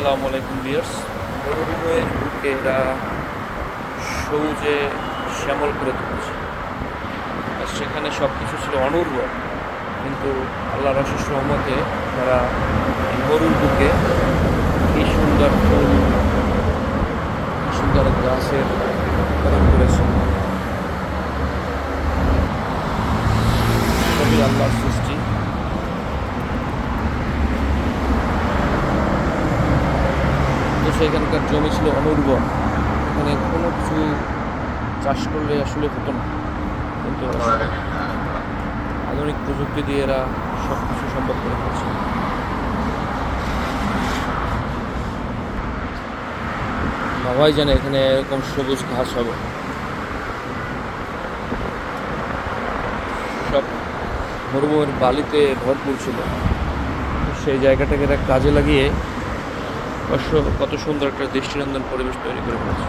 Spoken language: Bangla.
আসসালামু আলাইকুম ভিউয়ার্স। মরুভূমির বুকে এরা সবুজে শ্যামল করে তুলেছে। আর সেখানে সব কিছু ছিল অনুর্বর, কিন্তু আল্লাহর অশেষ রহমতে তারা এই মরুর বুকে কি সুন্দর ফুল, কি সুন্দর গাছের উৎপাদন করেছে। সবই আল্লাহর সৃষ্টি। তো সেখানকার জমি ছিল অনুর্বর, এখানে কোনো কিছু চাষ করলে আসলে হতো না, কিন্তু আধুনিক প্রযুক্তি দিয়ে এরা সব কিছু সম্ভব করে ফেলছে। ভাবাই জানে এখানে এরকম সবুজ ঘাস হবে। সব মরুভূমির বালিতে ভরপুর ছিল, সেই জায়গাটাকে এরা কাজে লাগিয়ে কত সুন্দর একটা দৃষ্টিনন্দন পরিবেশ তৈরি করে ফেলেছে।